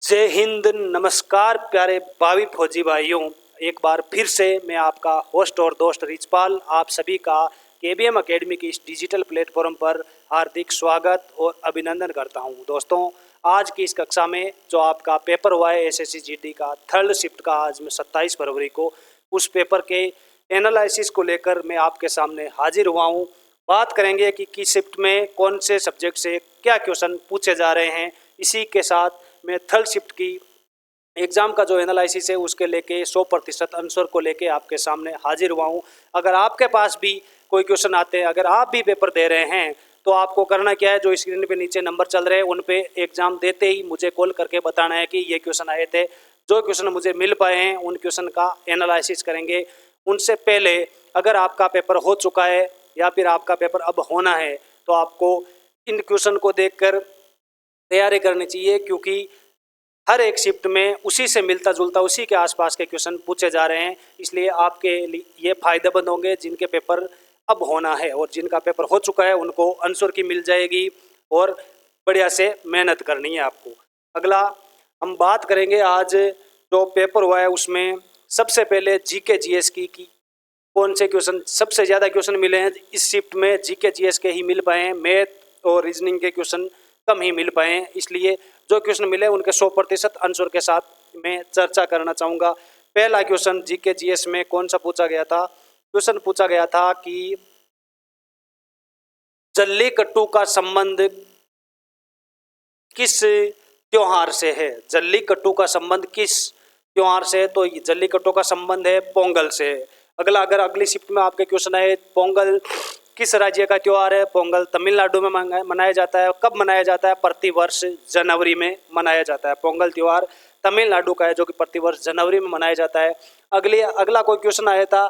जय हिंद, नमस्कार प्यारे भावी फौजी भाइयों। एक बार फिर से मैं आपका होस्ट और दोस्त रिचपाल आप सभी का केबीएम एकेडमी की इस डिजिटल प्लेटफॉर्म पर हार्दिक स्वागत और अभिनंदन करता हूं। दोस्तों, आज की इस कक्षा में जो आपका पेपर हुआ है एसएससी जीडी का थर्ड शिफ्ट का, आज में 27 फरवरी को उस पेपर के एनालिसिस को लेकर मैं आपके सामने हाजिर हुआ हूँ। बात करेंगे कि किस शिफ्ट में कौन से सब्जेक्ट से क्या क्वेश्चन पूछे जा रहे हैं। इसी के साथ मैं थर्ड शिफ्ट की एग्ज़ाम का जो एनालिसिस है उसके लेके 100% आंसर को लेके आपके सामने हाजिर हुआ हूँ। अगर आपके पास भी कोई क्वेश्चन आते हैं, अगर आप भी पेपर दे रहे हैं, तो आपको करना क्या है, जो स्क्रीन पे नीचे नंबर चल रहे हैं उन पे एग्ज़ाम देते ही मुझे कॉल करके बताना है कि ये क्वेश्चन आए थे। जो क्वेश्चन मुझे मिल पाए हैं उन क्वेश्चन का एनालिसिस करेंगे। उनसे पहले अगर आपका पेपर हो चुका है या फिर आपका पेपर अब होना है, तो आपको इन क्वेश्चन को देखकर तैयारी करनी चाहिए, क्योंकि हर एक शिफ्ट में उसी से मिलता जुलता उसी के आसपास के क्वेश्चन पूछे जा रहे हैं। इसलिए आपके लिए ये फायदेमंद होंगे जिनके पेपर अब होना है, और जिनका पेपर हो चुका है उनको आंसर की मिल जाएगी और बढ़िया से मेहनत करनी है आपको। अगला हम बात करेंगे, आज जो पेपर हुआ है उसमें सबसे पहले जीके जीएस की कौन से क्वेश्चन सबसे ज़्यादा क्वेश्चन मिले हैं। इस शिफ्ट में जीके जीएस के ही मिल पाए हैं, मैथ और रीजनिंग के क्वेश्चन कम ही मिल पाए हैं। इसलिए जो क्वेश्चन मिले उनके 100% आंसर के साथ मैं चर्चा करना चाहूँगा। पहला क्वेश्चन जीके जीएस में कौन सा पूछा गया था। क्वेश्चन पूछा गया था कि जल्लीकट्टू का संबंध किस त्योहार से है। जल्लीकट्टू का संबंध किस त्योहार से है, तो जल्लीकट्टू का संबंध है पोंगल से। अगला, अगर अगली शिफ्ट में आपके क्वेश्चन आए, पोंगल किस राज्य का त्योहार है। पोंगल तमिलनाडु में मनाया जाता है। कब मनाया जाता है, प्रतिवर्ष जनवरी में मनाया जाता है। पोंगल त्यौहार तमिलनाडु का है जो कि प्रतिवर्ष जनवरी में मनाया जाता है। अगला कोई क्वेश्चन आया था,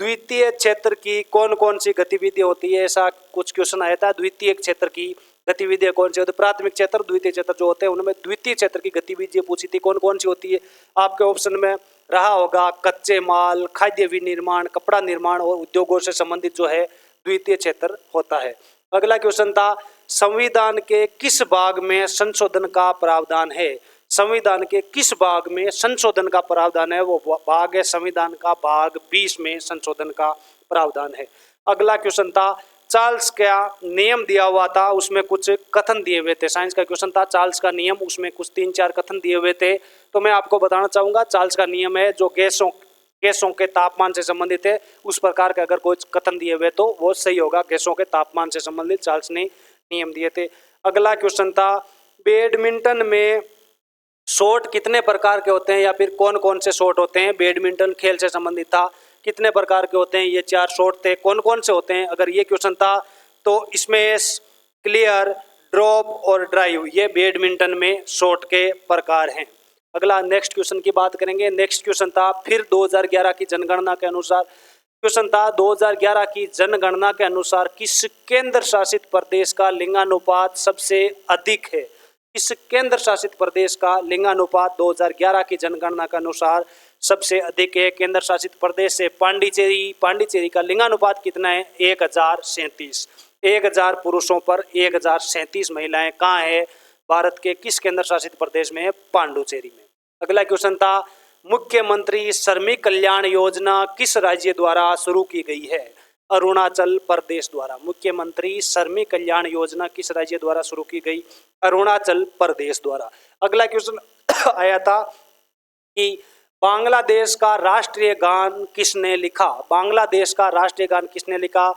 द्वितीय क्षेत्र की कौन कौन सी गतिविधि होती है, ऐसा कुछ क्वेश्चन आया था। द्वितीय क्षेत्र की गतिविधियाँ कौन सी होती है। प्राथमिक क्षेत्र, द्वितीय क्षेत्र जो होते हैं उनमें द्वितीय क्षेत्र की गतिविधियाँ पूछी थी, कौन कौन सी होती है। आपके ऑप्शन में रहा होगा कच्चे माल, खाद्य विनिर्माण, कपड़ा निर्माण और उद्योगों से संबंधित जो है द्वितीय क्षेत्र होता है। अगला क्वेश्चन था, संविधान के किस भाग में संशोधन का प्रावधान है। संविधान के किस भाग में संशोधन का प्रावधान है, वो भाग है संविधान का भाग 20 में संशोधन का प्रावधान है। अगला क्वेश्चन था, चार्ल्स का नियम दिया हुआ था, उसमें कुछ कथन दिए हुए थे। साइंस का क्वेश्चन था चार्ल्स का नियम, उसमें कुछ 3-4 कथन दिए हुए थे। तो मैं आपको बताना चाहूँगा, चार्ल्स का नियम है जो गैसों के तापमान से संबंधित है। उस प्रकार के अगर कोई कथन दिए हुए तो वो सही होगा। गैसों के तापमान से संबंधित चार्ल्स ने नियम दिए थे। अगला क्वेश्चन था, बैडमिंटन में शॉट कितने प्रकार के होते हैं, या फिर कौन कौन से शॉट होते हैं। बैडमिंटन खेल से संबंधित था, कितने प्रकार के होते हैं, ये 4 शॉट थे, कौन कौन से होते हैं। अगर ये क्वेश्चन था तो स्मैश, क्लियर, ड्रॉप और ड्राइव, ये बैडमिंटन में शॉट के प्रकार हैं। अगला नेक्स्ट क्वेश्चन की बात करेंगे। नेक्स्ट क्वेश्चन था, फिर 2011 की जनगणना के अनुसार, क्वेश्चन था 2011 की जनगणना के अनुसार किस केंद्र शासित प्रदेश का लिंगानुपात सबसे अधिक है। इस केंद्र शासित प्रदेश का लिंगानुपात 2011 की जनगणना के अनुसार सबसे अधिक है। केंद्र शासित प्रदेश से पांडिचेरी का लिंगानुपात कितना है, 1037। 1000 पुरुषों पर 1037 महिलाएं कहाँ है, भारत के किस केंद्र शासित प्रदेश में है, पांडुचेरी में। अगला क्वेश्चन था, मुख्यमंत्री श्रमिक कल्याण योजना किस राज्य द्वारा शुरू की गई है। अरुणाचल प्रदेश द्वारा। मुख्यमंत्री श्रमिक कल्याण योजना किस राज्य द्वारा शुरू की गई, अरुणाचल प्रदेश द्वारा। अगला क्वेश्चन आया था कि बांग्लादेश का राष्ट्रीय गान किसने लिखा। बांग्लादेश का राष्ट्रीय गान किसने लिखा।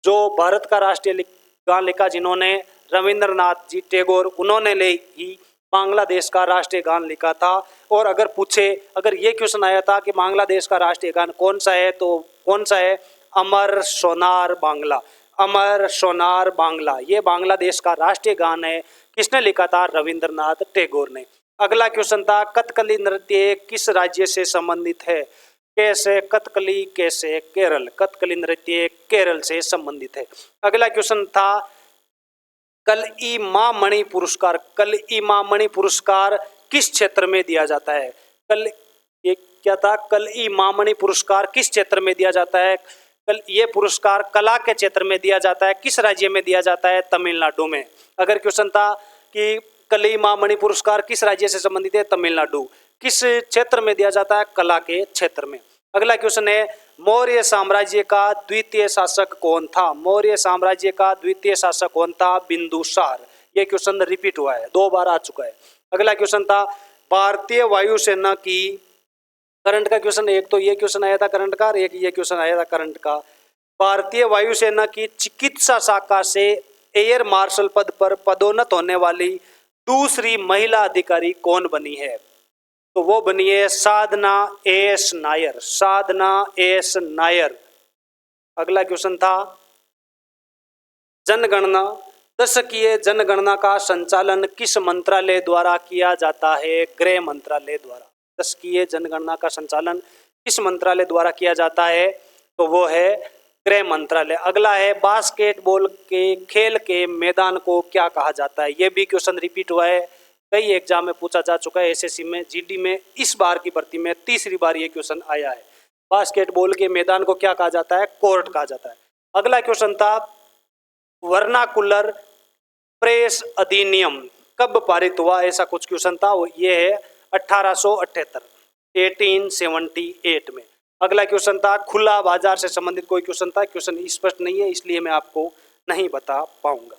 जो भारत का राष्ट्रीय गान लिखा जिन्होंने, रविंद्रनाथ जी टैगोर, उन्होंने ही बांग्लादेश का राष्ट्रीय गान लिखा था। और अगर ये क्वेश्चन आया था कि बांग्लादेश का राष्ट्रीय गान कौन सा है, तो कौन सा है, अमर सोनार बांग्ला। अमर सोनार बांग्ला ये बांग्लादेश का राष्ट्रीय गान है। किसने लिखा था, रविंद्रनाथ टैगोर ने। अगला क्वेश्चन था, कथकली नृत्य किस राज्य से संबंधित है। कैसे कथकली, कैसे केरल। कथकली नृत्य केरल से संबंधित है। अगला क्वेश्चन था, कल-ई-मामणि पुरस्कार। कल-ई-मामणि पुरस्कार किस क्षेत्र में दिया जाता है। ये क्या था, कल-ई-मामणि पुरस्कार किस क्षेत्र में दिया जाता है। ये पुरस्कार कला के क्षेत्र में दिया जाता है। किस राज्य में दिया जाता है, तमिलनाडु में। अगर क्वेश्चन था कि कलीमा मणि पुरस्कार किस राज्य से संबंधित है? तमिलनाडु। किस क्षेत्र में दिया जाता है? कला के क्षेत्र में। अगला क्वेश्चन है, मौर्य साम्राज्य का द्वितीय शासक कौन था? मौर्य साम्राज्य का द्वितीय शासक कौन था? बिंदुसार। ये क्वेश्चन रिपीट हुआ है, 2 बार आ चुका है। अगला क्वेश्चन था, भारतीय वायुसेना की, करंट का क्वेश्चन, एक तो ये क्वेश्चन आया था करंट का और एक ये क्वेश्चन आया था करंट का। भारतीय वायुसेना की चिकित्सा शाखा से एयर मार्शल पद पर पदोन्नत होने वाली दूसरी महिला अधिकारी कौन बनी है? तो वो बनी है साधना एस नायर। साधना एस नायर। अगला क्वेश्चन था, जनगणना, दशकीय जनगणना का संचालन किस मंत्रालय द्वारा किया जाता है? गृह मंत्रालय द्वारा। दशकीय जनगणना का संचालन किस मंत्रालय द्वारा किया जाता है? तो वो है गृह मंत्रालय। अगला है, बास्केटबॉल के खेल के मैदान को क्या कहा जाता है? ये भी क्वेश्चन रिपीट हुआ है, कई एग्जाम में पूछा जा चुका है, एसएससी में, जीडी में, इस बार की भर्ती में तीसरी बार ये क्वेश्चन आया है। बास्केटबॉल के मैदान को क्या कहा जाता है? कोर्ट कहा जाता है। अगला क्वेश्चन था, वर्नाकुलर प्रेस अधिनियम कब पारित हुआ? ऐसा कुछ क्वेश्चन था, ये है 1878 1878 में। अगला क्वेश्चन था, खुला बाजार से संबंधित कोई क्वेश्चन था, क्वेश्चन स्पष्ट नहीं है इसलिए मैं आपको नहीं बता पाऊंगा।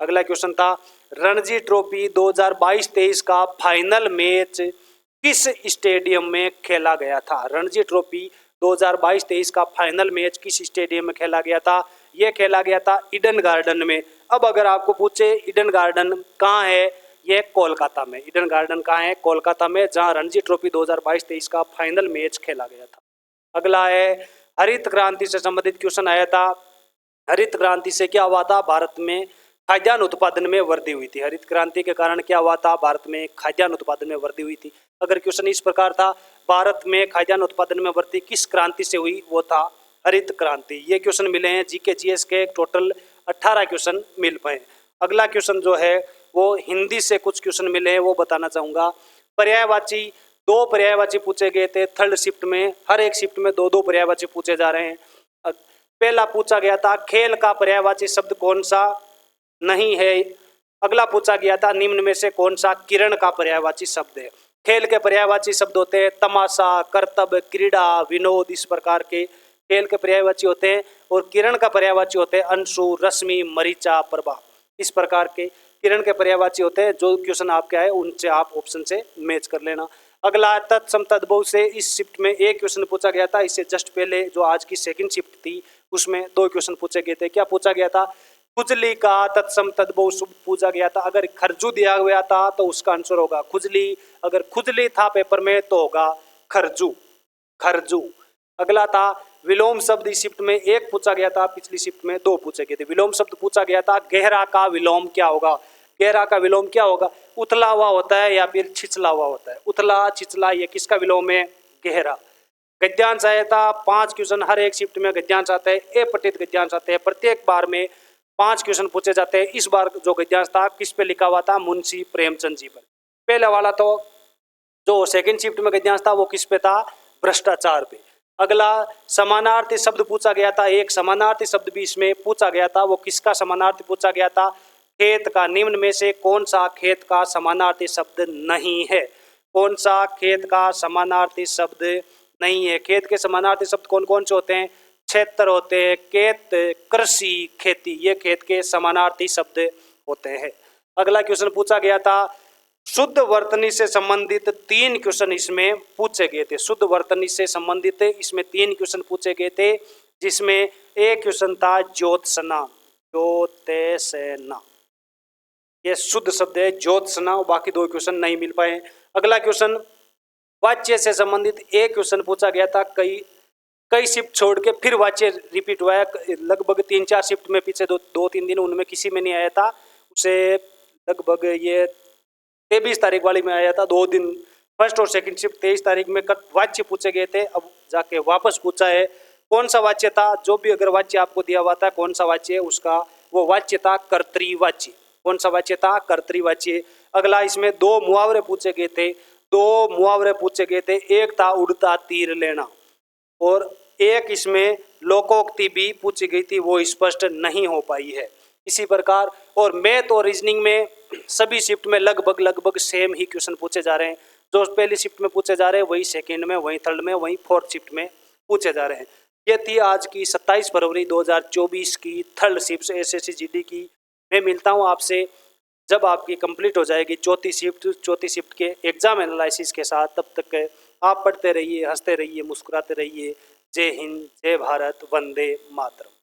अगला क्वेश्चन था, रणजी ट्रॉफी 2022-23 का फाइनल मैच किस स्टेडियम में खेला गया था? रणजी ट्रॉफी 2022-23 का फाइनल मैच किस स्टेडियम में खेला गया था? यह खेला गया था ईडन गार्डन में। अब अगर आपको पूछे ईडन गार्डन कहाँ है? ये कोलकाता में। ईडन गार्डन कहाँ है? कोलकाता में, जहां रणजी ट्रॉफी 2022-23 का फाइनल मैच खेला गया था। अगला है, हरित क्रांति से संबंधित क्वेश्चन आया था। हरित क्रांति से क्या हुआ था? भारत में खाद्यान्न उत्पादन में वृद्धि हुई थी। हरित क्रांति के कारण क्या हुआ था? भारत में खाद्यान्न उत्पादन में वृद्धि हुई थी। अगर क्वेश्चन इस प्रकार था, भारत में खाद्यान्न उत्पादन में वृद्धि किस क्रांति से हुई? वो था हरित क्रांति। ये क्वेश्चन मिले हैं जीके जीएस के, टोटल 18 क्वेश्चन मिल पाए। अगला क्वेश्चन जो है वो हिंदी से कुछ क्वेश्चन मिले हैं, वो बताना चाहूंगा। पर्यायवाची, 2 पर्यायवाची पूछे गए थे थर्ड शिफ्ट में, हर एक शिफ्ट में 2-2 पर्यायवाची पूछे जा रहे हैं। पहला पूछा गया था, खेल का पर्यायवाची शब्द कौन सा नहीं है? अगला पूछा गया था, निम्न में से कौन सा किरण का पर्यायवाची शब्द है? खेल के पर्यायवाची शब्द होते हैं तमाशा, कर्तव्य, क्रीड़ा, विनोद, इस प्रकार के खेल के पर्यायवाची होते हैं। और किरण का पर्यायवाची होते हैं अंशु, रश्मि, मरीचा, प्रभा, इस प्रकार के किरण के पर्यायवाची होते हैं। जो क्वेश्चन आपके आए उनसे आप ऑप्शन से मैच कर लेना। अगला, तत्सम तद्भव से इस शिफ्ट में एक क्वेश्चन पूछा गया था। इससे जस्ट पहले जो आज की सेकंड शिफ्ट थी उसमें 2 क्वेश्चन पूछे गए थे। क्या पूछा गया था? खुजली का तत्सम तद्भव शब्द पूछा गया था। अगर खरजू दिया गया था तो उसका आंसर होगा खुजली। अगर खुजली था पेपर में तो होगा खरजू, खरजू। अगला था, विलोम शब्द इस शिफ्ट में 1 पूछा गया था, पिछली शिफ्ट में 2 पूछे गए थे। विलोम शब्द पूछा गया था, गहरा का विलोम क्या होगा? गहरा का विलोम क्या होगा? उथला हुआ होता है या फिर छिछला हुआ होता है? उथला, छिछला, ये किसका विलोम है? गहरा। गद्यांश आया था 5 क्वेश्चन, हर एक शिफ्ट में गद्यांश आते हैं, ए पठित गद्यांश आते हैं। प्रत्येक बार में 5 क्वेश्चन पूछे जाते हैं। इस बार जो गद्यांश था किस पे लिखा हुआ था? मुंशी प्रेमचंद जी पर। पहले वाला तो जो सेकंड शिफ्ट में गद्यांश था वो किस पे था? भ्रष्टाचार पे। अगला, समानार्थी शब्द पूछा गया था। एक समानार्थी शब्द भी इसमें पूछा गया था। वो किसका समानार्थी पूछा गया था? खेत का। निम्न में से कौन सा खेत का समानार्थी शब्द नहीं है? कौन सा खेत का समानार्थी शब्द नहीं है? खेत के समानार्थी शब्द कौन कौन से होते हैं? क्षेत्र होते हैं, खेत, कृषि, खेती, ये खेत के समानार्थी शब्द होते हैं। अगला क्वेश्चन पूछा गया था, शुद्ध वर्तनी से संबंधित 3 क्वेश्चन इसमें पूछे गए थे। शुद्ध वर्तनी से संबंधित इसमें 3 क्वेश्चन पूछे गए थे, जिसमें एक क्वेश्चन था ज्योत्सना, ज्योतिषना, ये शुद्ध शब्द है ज्योत्सना। बाकी 2 क्वेश्चन नहीं मिल पाए। अगला क्वेश्चन, वाच्य से संबंधित एक क्वेश्चन पूछा गया था। कई शिफ्ट छोड़ के फिर वाच्य रिपीट हुआ है, लगभग 3-4 शिफ्ट में, पीछे 2-3 दिन उनमें किसी में नहीं आया था। उसे लगभग ये 23 तारीख वाली में आया था। 2 दिन फर्स्ट और सेकंड शिफ्ट 23 तारीख में वाच्य पूछे गए थे। अब जाके वापस पूछा है कौन सा वाच्य था। जो भी अगर वाच्य आपको दिया हुआ था कौन सा वाच्य है उसका, वो वाच्य था कर्तृवाच्य। कौन सा वाच्य था? कर्तृवाच्य। अगला, इसमें 2 मुहावरे पूछे गए थे। 2 मुहावरे पूछे गए थे। एक था उड़ता तीर लेना और एक इसमें लोकोक्ति भी पूछी गई थी, वो स्पष्ट नहीं हो पाई है। इसी प्रकार और मैथ और रीजनिंग में सभी शिफ्ट में लगभग सेम ही क्वेश्चन पूछे जा रहे हैं। जो पहली शिफ्ट में पूछे जा रहे हैं वही सेकंड में, वही थर्ड में, वही फोर्थ शिफ्ट में पूछे जा रहे हैं। ये थी आज की 27 फरवरी 2024 की थर्ड शिफ्ट एसएससी जीडी की। मैं मिलता हूँ आपसे जब आपकी कंप्लीट हो जाएगी चौथी शिफ्ट के एग्जाम एनालिसिस के साथ। तब तक के आप पढ़ते रहिए, हंसते रहिए, मुस्कुराते रहिए। जय हिंद, जय भारत, वंदे मातरम।